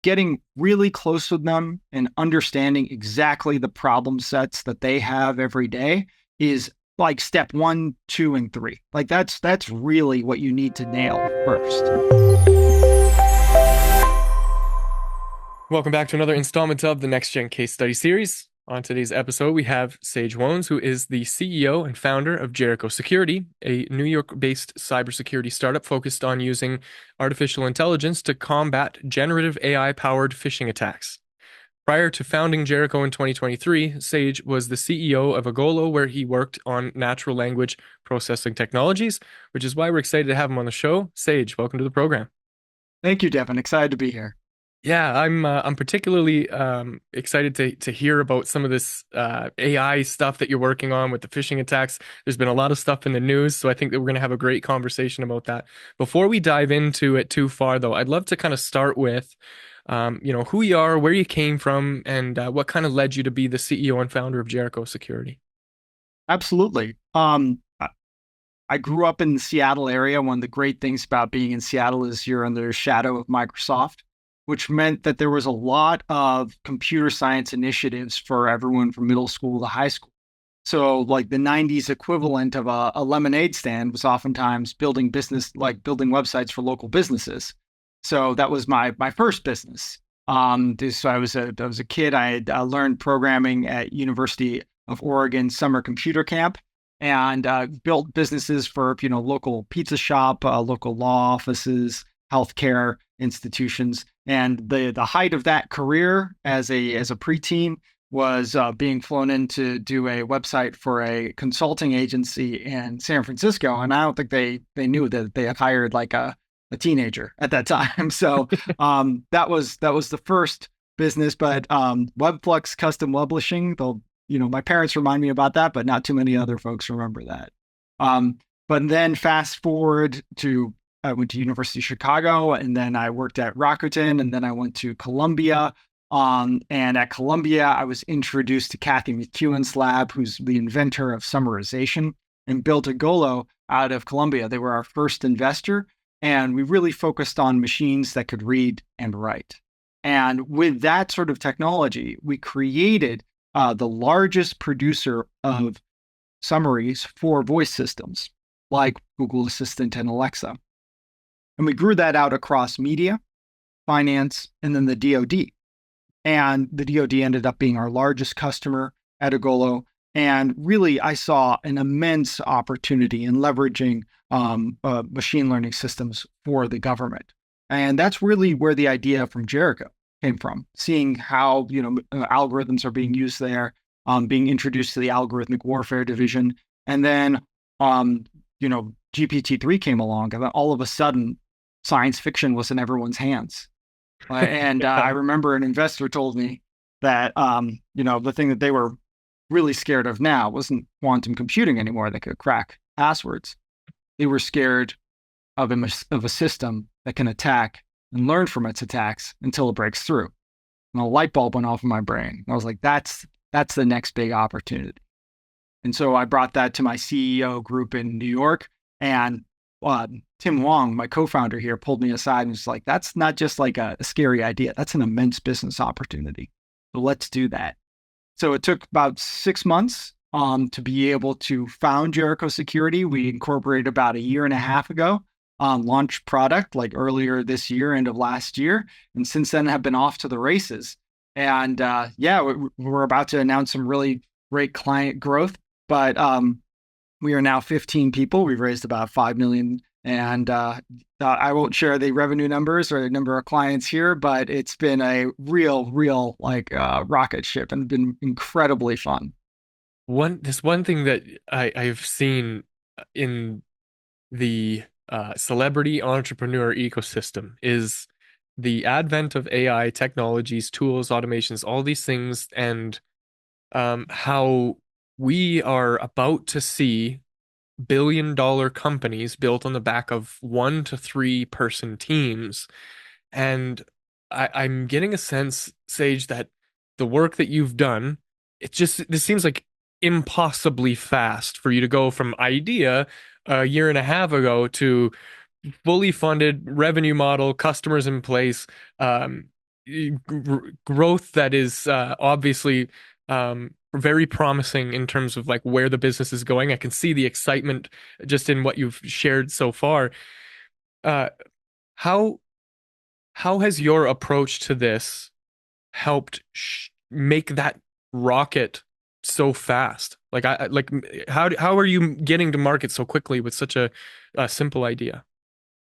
getting really close with them and understanding exactly the problem sets that they have every day is like step one, two, and three. Like that's really what you need to nail first. Welcome back to another installment of the Next Gen Case Study Series. On today's episode, we have Sage Wohns, who is the CEO and founder of Jericho Security, a New York-based cybersecurity startup focused on using artificial intelligence to combat generative AI-powered phishing attacks. Prior to founding Jericho in 2023, Sage was the CEO of Agolo, where he worked on natural language processing technologies, which is why we're excited to have him on the show. Sage, welcome to the program. Thank you, Devon. Excited to be here. Yeah, I'm particularly excited to hear about some of this AI stuff that you're working on with the phishing attacks. There's been a lot of stuff in the news, so I think that we're going to have a great conversation about that. Before we dive into it too far, though, I'd love to kind of start with, who you are, where you came from, and what kind of led you to be the CEO and founder of Jericho Security. Absolutely. I grew up in the Seattle area. One of the great things about being in Seattle is you're under the shadow of Microsoft, which meant that there was a lot of computer science initiatives for everyone from middle school to high school. So like the 90s equivalent of a lemonade stand was oftentimes building business, like building websites for local businesses. So that was my first business. So I was a kid. I had learned programming at University of Oregon summer computer camp and built businesses for local pizza shop, local law offices, healthcare institutions. And the height of that career as a preteen was being flown in to do a website for a consulting agency in San Francisco. And I don't think they knew that they had hired like a teenager at that time. So that was the first business. But Webflux custom publishing, they'll my parents remind me about that, but not too many other folks remember that. But then fast forward to I went to University of Chicago, and then I worked at Rakuten, and then I went to Columbia. And at Columbia, I was introduced to Kathy McEwen's lab, who's the inventor of summarization, and built a Golo out of Columbia. They were our first investor, and we really focused on machines that could read and write. And with that sort of technology, we created the largest producer of summaries for voice systems like Google Assistant and Alexa. And we grew that out across media, finance, and then the DoD. And the DoD ended up being our largest customer at Agolo. And really, I saw an immense opportunity in leveraging machine learning systems for the government. And that's really where the idea from Jericho came from, seeing how algorithms are being used there, being introduced to the algorithmic warfare division. And then GPT-3 came along, and then all of a sudden, science fiction was in everyone's hands. And I remember an investor told me that the thing that they were really scared of now wasn't quantum computing anymore that could crack passwords. They were scared of a system that can attack and learn from its attacks until it breaks through. And a light bulb went off in my brain. I was like, that's the next big opportunity. And so I brought that to my CEO group in New York, and Tim Wong, my co-founder here, pulled me aside and was like, that's not just like a scary idea. That's an immense business opportunity. So let's do that. So it took about 6 months to be able to found Jericho Security. We incorporated about a year and a half ago, launched product like earlier this year, end of last year. And since then have been off to the races. And we're about to announce some really great client growth, but we are now 15 people. We've raised about 5 million. And I won't share the revenue numbers or the number of clients here, but it's been a real rocket ship and been incredibly fun. One thing that I've seen in the celebrity entrepreneur ecosystem is the advent of AI technologies, tools, automations, all these things, and how we are about to see billion-dollar companies built on the back of 1 to 3 person teams. And I'm getting a sense, Sage, that the work that you've done, this seems like impossibly fast for you to go from idea a year and a half ago to fully funded revenue model, customers in place. growth that is obviously very promising in terms of like where the business is going. I can see the excitement just in what you've shared so far. Uh, how how has your approach to this helped make that rocket so fast? Like like how are you getting to market so quickly with such a simple idea?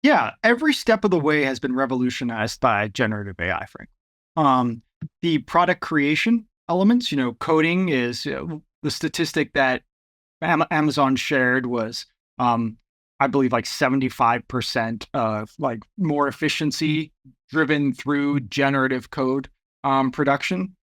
Yeah, every step of the way has been revolutionized by generative AI, Frank. Um, the product creation elements, coding is the statistic that Amazon shared was, um, I believe, like 75% of like more efficiency driven through generative code production.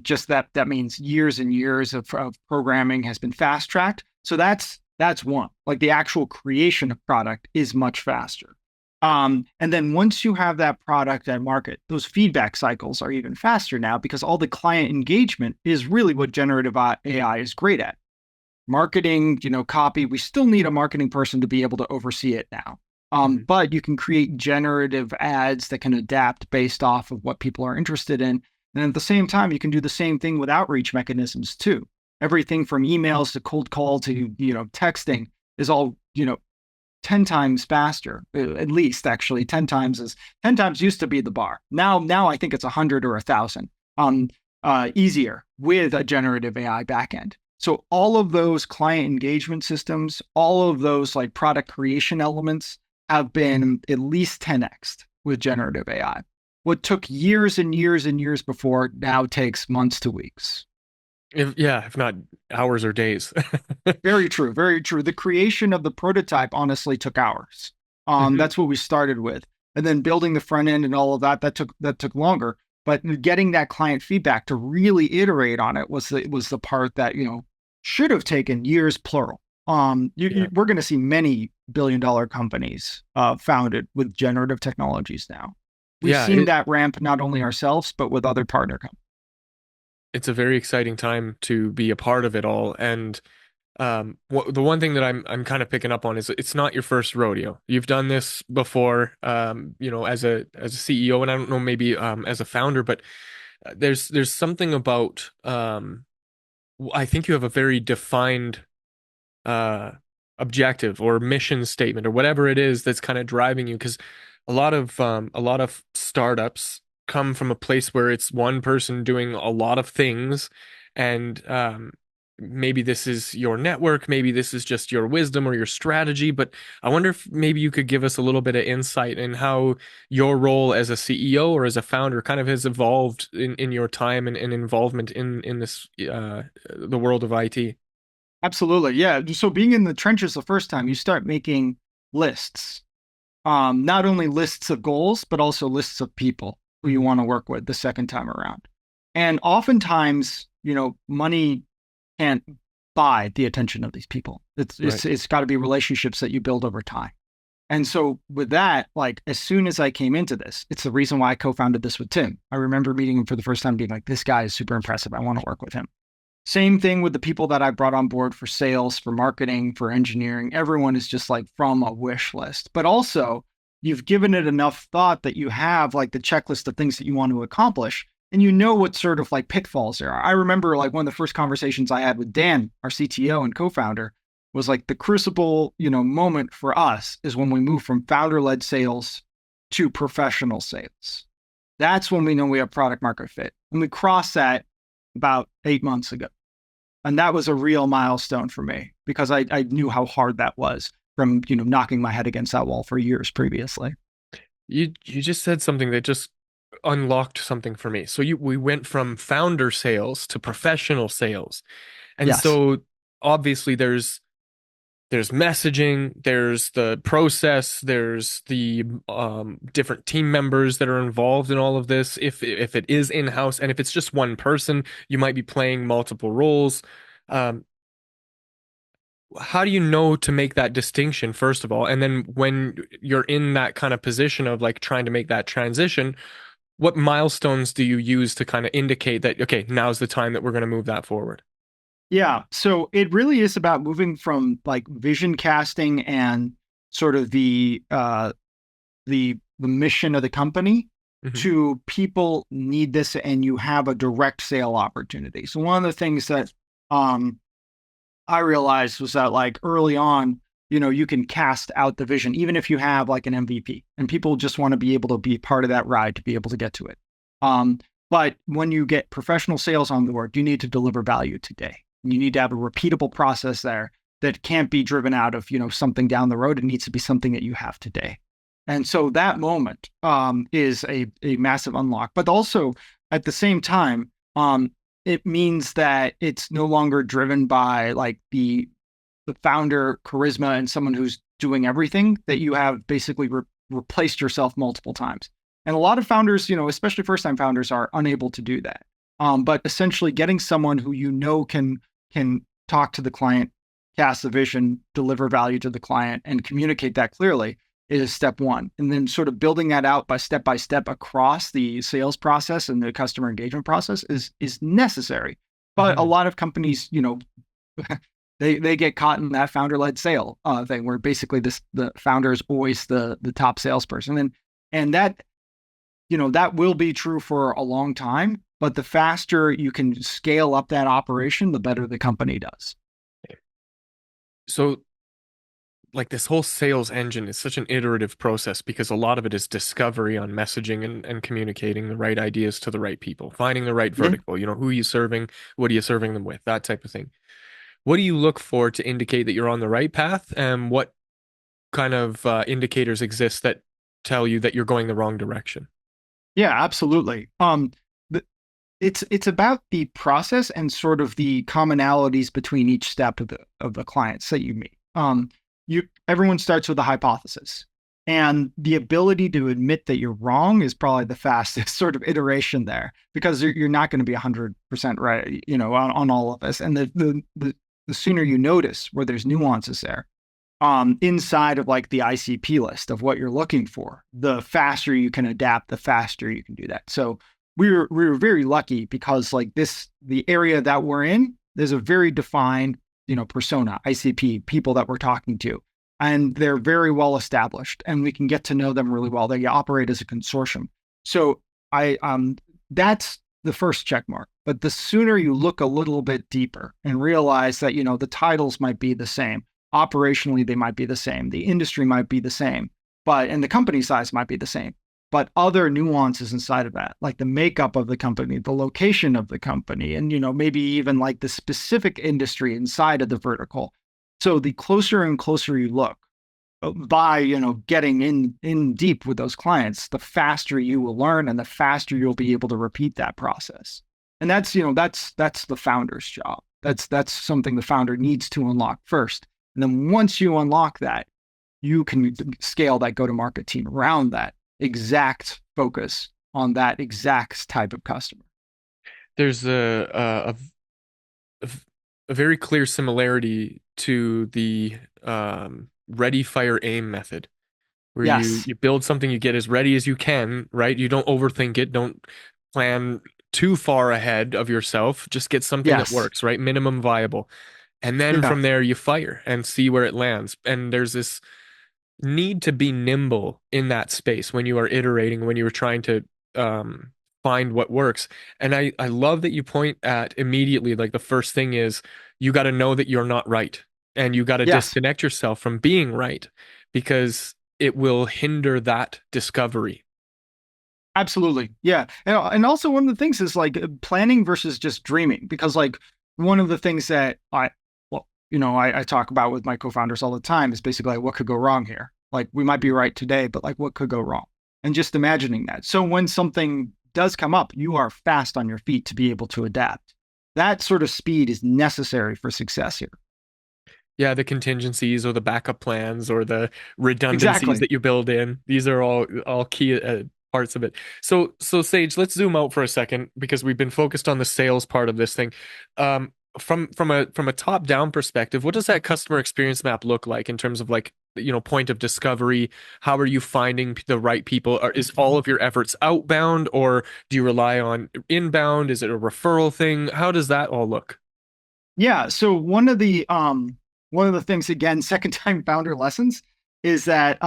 Just that means years and years of programming has been fast tracked. So that's one. Like the actual creation of product is much faster. And then once you have that product at market, those feedback cycles are even faster now because all the client engagement is really what generative AI is great at. Marketing, copy, we still need a marketing person to be able to oversee it now. Mhm. But you can create generative ads that can adapt based off of what people are interested in. And at the same time, you can do the same thing with outreach mechanisms too. Everything from emails to cold call to, texting is all, 10 times faster, at least actually 10 times used to be the bar. Now I think it's 100 or 1,000 easier with a generative AI backend. So all of those client engagement systems, all of those like product creation elements have been at least 10x with generative AI. What took years and years and years before now takes months to weeks. If not hours or days. Very true, very true. The creation of the prototype honestly took hours. Mhm. That's what we started with, and then building the front end and all of that took longer. But getting that client feedback to really iterate on it was the part that should have taken years, plural. Yeah. We're going to see many billion-dollar companies founded with generative technologies now. We've Yeah, seen that ramp not only ourselves but with other partner companies. it's a very exciting time to be a part of it all. And the one thing that I'm kind of picking up on is it's not your first rodeo. You've done this before, as a CEO, and I don't know, maybe as a founder, but there's something about I think you have a very defined uh objective or mission statement or whatever it is that's kind of driving you, because a lot of startups come from a place where it's one person doing a lot of things, and maybe this is your network, maybe this is just your wisdom or your strategy, but I wonder if maybe you could give us a little bit of insight in how your role as a CEO or as a founder kind of has evolved in your time and involvement in this the world of IT. Absolutely, yeah. So being in the trenches the first time, you start making lists. Not only lists of goals, but also lists of people who you Mhm. want to work with the second time around. And oftentimes, money can't buy the attention of these people. It's Right. it's it's got to be relationships that you build over time. And so with that, like as soon as I came into this, it's the reason why I co-founded this with Tim. I remember meeting him for the first time, being like, "This guy is super impressive. I want to work with him." Same thing with the people that I brought on board for sales, for marketing, for engineering. Everyone is just like from a wish list. But also, you've given it enough thought that you have like the checklist of things that you want to accomplish, and you know what sort of like pitfalls there are. I remember like one of the first conversations I had with Dan, our CTO and co-founder, was like the crucible, moment for us is when we move from founder-led sales to professional sales. That's when we know we have product market fit. And we crossed that about 8 months ago. And that was a real milestone for me because I knew how hard that was from, knocking my head against that wall for years previously. You just said something that just unlocked something for me. So we went from founder sales to professional sales. And Yes. so obviously there's messaging, there's the process, there's the different team members that are involved in all of this. If it is in-house, and if it's just one person, you might be playing multiple roles. Um, how do you know to make that distinction, first of all? And then when you're in that kind of position of like trying to make that transition, what milestones do you use to kind of indicate that, okay, now's the time that we're going to move that forward? Yeah. So it really is about moving from like vision casting and sort of the mission of the company Hmm. to people need this and you have a direct sale opportunity. So one of the things that um, I realized was that like early on, you can cast out the vision, even if you have like an MVP and people just want to be able to be part of that ride to be able to get to it. Um, but when you get professional sales on board, you need to deliver value today. You need to have a repeatable process there that can't be driven out of, something down the road. It needs to be something that you have today. And so that moment is a massive unlock. But also at the same time, it means that it's no longer driven by like the founder charisma and someone who's doing everything, that you have basically replaced yourself multiple times. And a lot of founders, especially first time founders, are unable to do that. But essentially getting someone who can talk to the client, cast the vision, deliver value to the client, and communicate that clearly is step one. And then sort of building that out by step across the sales process and the customer engagement process is necessary. But a Hmm. lot of companies, they get caught in that founder-led sale thing where basically the founder is always the top salesperson. And that, that will be true for a long time, but the faster you can scale up that operation, the better the company does. So, like this whole sales engine is such an iterative process because a lot of it is discovery on messaging and communicating the right ideas to the right people, finding the right Yeah. vertical, who are you serving, what are you serving them with, that type of thing. What do you look for to indicate that you're on the right path, and what kind of indicators exist that tell you that you're going the wrong direction? Yeah, absolutely. It's about the process and sort of the commonalities between each step of the clients that you meet. Everyone starts with a hypothesis, and the ability to admit that you're wrong is probably the fastest sort of iteration there, because you're not going to be 100% right, on all of this. And the sooner you notice where there's nuances there, inside of like the ICP list of what you're looking for, the faster you can adapt, the faster you can do that. So we were very lucky because like the area that we're in, there's a very defined, persona, ICP, people that we're talking to, and they're very well established, and we can get to know them really well. They operate as a consortium. So I that's the first check mark. But the sooner you look a little bit deeper and realize that, the titles might be the same, operationally they might be the same, the industry might be the same, and the company size might be the same, but other nuances inside of that, like the makeup of the company, the location of the company, and maybe even like the specific industry inside of the vertical. So the closer and closer you look, by getting in deep with those clients, the faster you will learn and the faster you'll be able to repeat that process. And that's the founder's job. That's something the founder needs to unlock first. And then once you unlock that, you can scale that go-to-market team around that exact focus on that exact type of customer. There's a, a very clear similarity to the ready, fire, aim method, where you Yes. you build something, you get as ready as you can, right? You don't overthink it, don't plan too far ahead of yourself, just get something that Yes. works, right? Minimum viable. And then Yeah. from there you fire and see where it lands. And there's this need to be nimble in that space when you are iterating, when you are trying to um, find what works. And I love that you point at immediately, like the first thing is you got to know that you're not right, and you got to Yes. disconnect yourself from being right because it will hinder that discovery. Absolutely. Yeah. And also one of the things is like planning versus just dreaming, because like one of the things that I talk about with my co-founders all the time is basically like, what could go wrong here? Like we might be right today, but like what could go wrong? And just imagining that. So when something does come up, you are fast on your feet to be able to adapt. That sort of speed is necessary for success here. Yeah, the contingencies or the backup plans or the redundancies Exactly. that you build in. These are all key parts of it. So Sage, let's zoom out for a second because we've been focused on the sales part of this thing. Um, from a top down perspective, what does that customer experience map look like in terms of like, point of discovery? How are you finding the right people? Is all of your efforts outbound, or do you rely on inbound? Is it a referral thing? How does that all look? Yeah. So one of the things, again, second time founder lessons, is that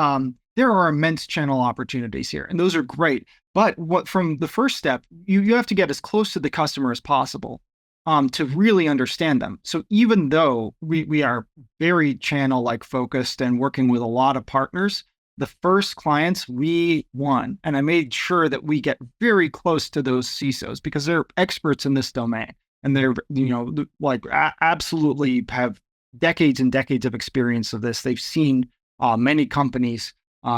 there are immense channel opportunities here, and those are great. But what from the first step, you have to get as close to the customer as possible to really understand them. So even though we are very channel like focused and working with a lot of partners, the first clients we won, and I made sure that we get very close to those CISOs because they're experts in this domain, and they're like absolutely have decades and decades of experience of this. They've seen many companies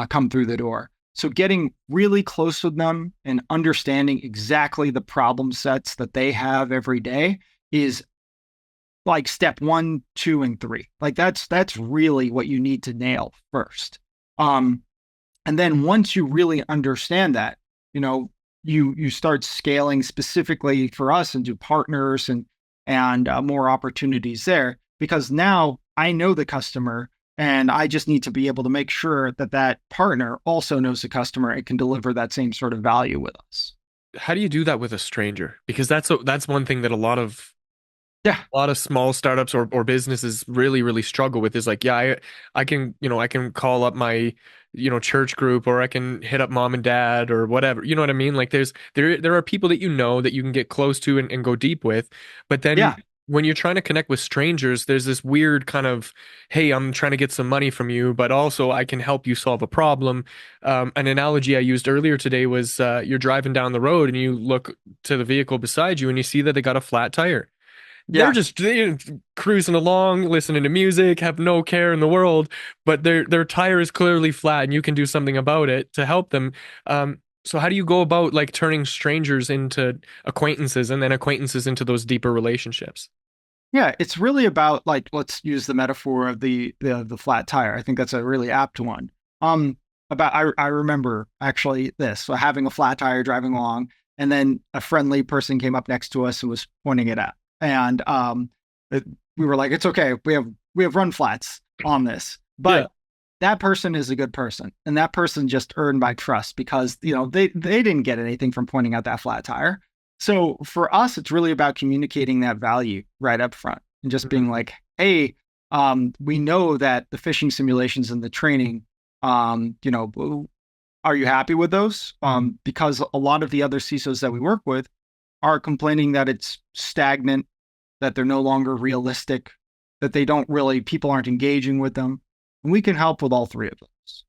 come through the door. So getting really close with them and understanding exactly the problem sets that they have every day is like step one, two, and three. Like that's really what you need to nail first. Um, and then once you really understand that, you know, you start scaling specifically for us into partners and more opportunities there because now I know the customer and I just need to be able to make sure that that partner also knows the customer and can deliver that same sort of value with us. How do you do that with a stranger? Because that's one thing that Yeah, a lot of small startups or businesses really struggle with is like, yeah, I can, I can call up my, church group, or I can hit up mom and dad or whatever. You know what I mean? Like there are people that that you can get close to and go deep with. But then yeah, when you're trying to connect with strangers, there's this weird kind of, hey, I'm trying to get some money from you, but also I can help you solve a problem. An analogy I used earlier today was you're driving down the road and you look to the vehicle beside you and you see that they got a flat tire. They're yeah. just cruising along, listening to music, have no care in the world, but their tire is clearly flat, and you can do something about it to help them. So how do you go about like turning strangers into acquaintances, and then acquaintances into those deeper relationships? Yeah, it's really about like let's use the metaphor of the flat tire. I think that's a really apt one. Um, about I remember actually this so having a flat tire driving along, and then a friendly person came up next to us and was pointing it out, and it, we were like, it's okay, we have run flats on this, Yeah. but that person is a good person, and that person just earned my trust because they didn't get anything from pointing out that flat tire. So for us, it's really about communicating that value right up front and just being Mhm. like, hey, we know that the phishing simulations and the training, are you happy with those? Because a lot of the other CISOs that we work with are complaining that it's stagnant, that they're no longer realistic, that they don't really, people aren't engaging with them. And we can help with all three of those.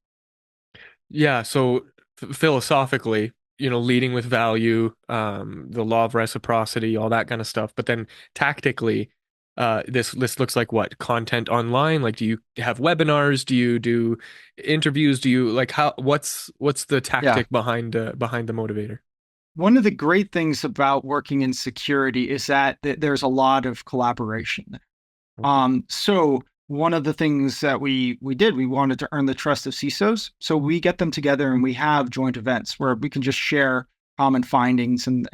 Yeah, so philosophically, leading with value, the law of reciprocity, all that kind of stuff. But then tactically, this looks like what? Content online? Like, do you have webinars? Do you do interviews? Do you like what's the Yeah. tactic behind the motivator? One of the great things about working in security is that there's a lot of collaboration. Okay. So one of the things that we did, we wanted to earn the trust of CISOs. So we get them together and we have joint events where we can just share common findings and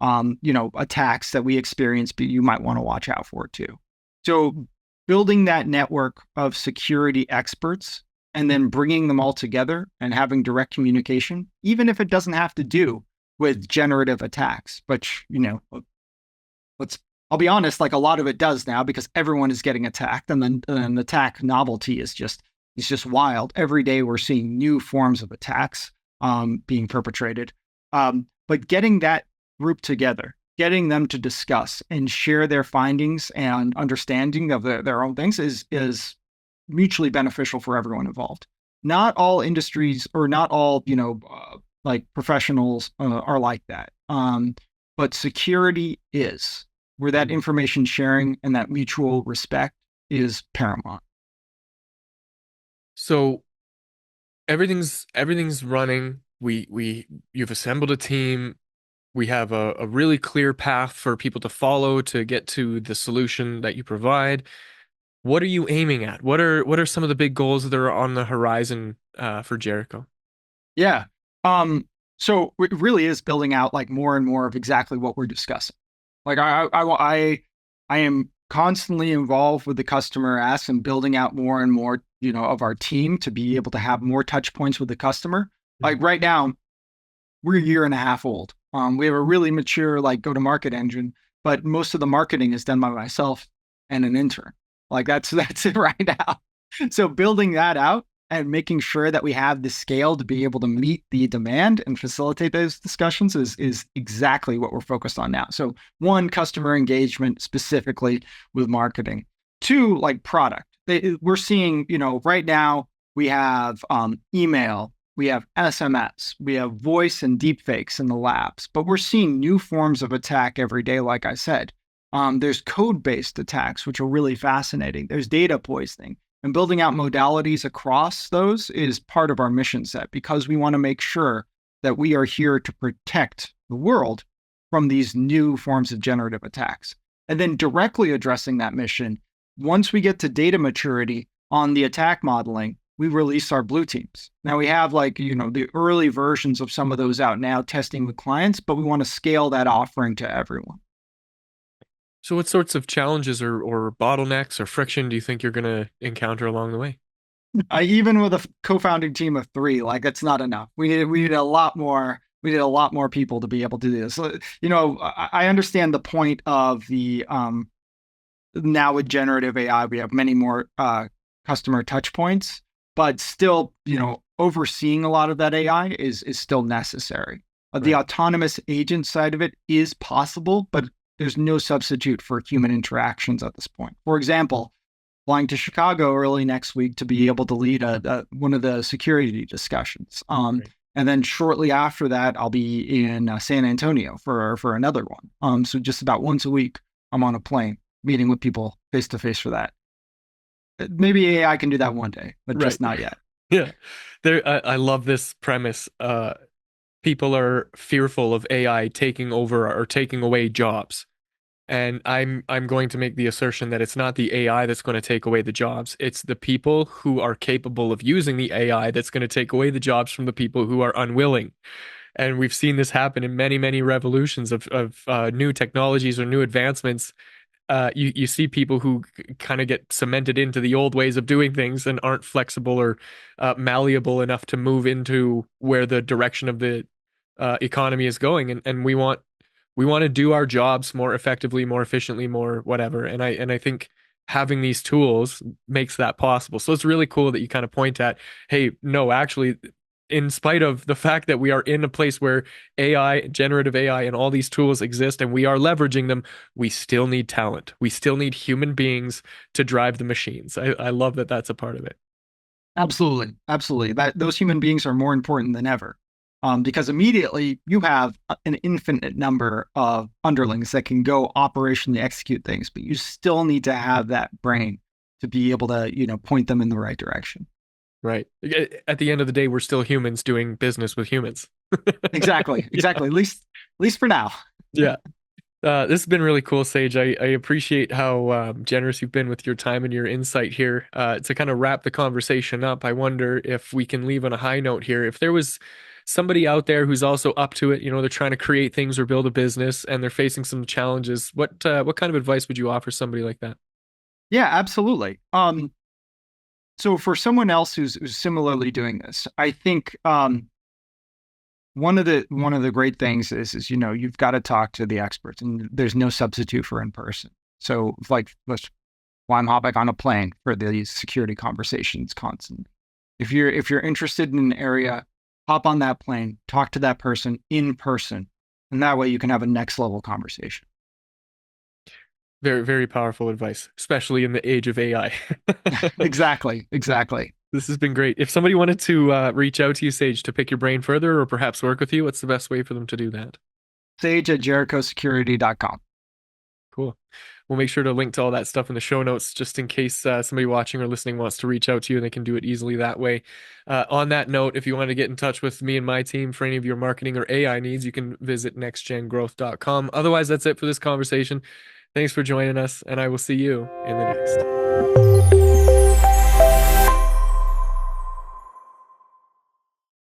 attacks that we experience, but you might want to watch out for too. So building that network of security experts and then bringing them all together and having direct communication, even if it doesn't have to do with generative attacks, but let's I'll be honest, like a lot of it does now because everyone is getting attacked, and then an attack novelty is just wild. Every day we're seeing new forms of attacks being perpetrated. But getting that group together, getting them to discuss and share their findings and understanding of their own things is mutually beneficial for everyone involved. Not all industries or not all like professionals are like that. But security is where that Mhm. information sharing and that mutual respect is paramount. So everything's running. You've assembled a team. We have a really clear path for people to follow to get to the solution that you provide. What are you aiming at? What are some of the big goals that are on the horizon for Jericho? Yeah. So it really is building out like more and more of exactly what we're discussing. Like I am constantly involved with the customer asks and building out more and more, of our team to be able to have more touch points with the customer. Like Mhm. right now, we're a year and a half old. We have a really mature like go to market engine, but most of the marketing is done by myself and an intern. Like that's that's it right now. So building that out and making sure that we have the scale to be able to meet the demand and facilitate those discussions is exactly what we're focused on now. So one, customer engagement specifically with marketing. Two, like product. We're seeing, right now we have email, we have SMS, we have voice and deepfakes in the labs, but we're seeing new forms of attack every day, like I said. There's code-based attacks, which are really fascinating. There's data poisoning. And building out modalities across those is part of our mission set because we want to make sure that we are here to protect the world from these new forms of generative attacks. And then directly addressing that mission, once we get to data maturity on the attack modeling, we release our blue teams. Now we have the early versions of some of those out now testing with clients, but we want to scale that offering to everyone. So what sorts of challenges or bottlenecks or friction do you think you're going to encounter along the way? Even with a co-founding team of 3, like it's not enough. We need a lot more. We need a lot more people to be able to do this. So, I understand the point of the now with generative AI, we have many more customer touch points, but still, overseeing a lot of that AI is still necessary. The Right. autonomous agent side of it is possible, but there's no substitute for human interactions at this point. For example, flying to Chicago early next week to be able to lead one of the security discussions. Right. And then shortly after that, I'll be in San Antonio for another one. So just about once a week, I'm on a plane meeting with people face to face for that. Maybe AI can do that one day, but Right. just not yet. Yeah. I love this premise. People are fearful of AI taking over or taking away jobs. And I'm going to make the assertion that it's not the AI that's going to take away the jobs. It's the people who are capable of using the AI that's going to take away the jobs from the people who are unwilling. And we've seen this happen in many, many revolutions of new technologies or new advancements. You see people who kind of get cemented into the old ways of doing things and aren't flexible or malleable enough to move into where the direction of the economy is going. And we want to do our jobs more effectively, more efficiently, more whatever. And I think having these tools makes that possible. So it's really cool that you kind of point at, hey, no, actually, in spite of the fact that we are in a place where AI, generative AI, and all these tools exist and we are leveraging them, we still need talent. We still need human beings to drive the machines. I love that that's a part of it. Absolutely, absolutely. Those human beings are more important than ever, because immediately you have an infinite number of underlings that can go operationally execute things, but you still need to have that brain to be able to, point them in the right direction. Right. At the end of the day, we're still humans doing business with humans. Exactly, Yeah. exactly. At least for now. Yeah. This has been really cool, Sage. I appreciate how generous you've been with your time and your insight here. To kind of wrap the conversation up, I wonder if we can leave on a high note here. If there was somebody out there who's also up to it, they're trying to create things or build a business and they're facing some challenges, what kind of advice would you offer somebody like that? Yeah, absolutely. So for someone else who's similarly doing this, I think one of the great things is you've got to talk to the experts, and there's no substitute for in person. So like let's why I'm hopping on a plane for these security conversations constantly. If you're interested in an area, hop on that plane, talk to that person in person, and that way you can have a next level conversation. Very, very powerful advice, especially in the age of AI. Exactly, exactly. This has been great. If somebody wanted to reach out to you, Sage, to pick your brain further or perhaps work with you, what's the best way for them to do that? Sage at jerichosecurity.com. Cool. We'll make sure to link to all that stuff in the show notes just in case somebody watching or listening wants to reach out to you and they can do it easily that way. On that note, if you want to get in touch with me and my team for any of your marketing or AI needs, you can visit nextgengrowth.com. Otherwise, that's it for this conversation. Thanks for joining us, and I will see you in the next.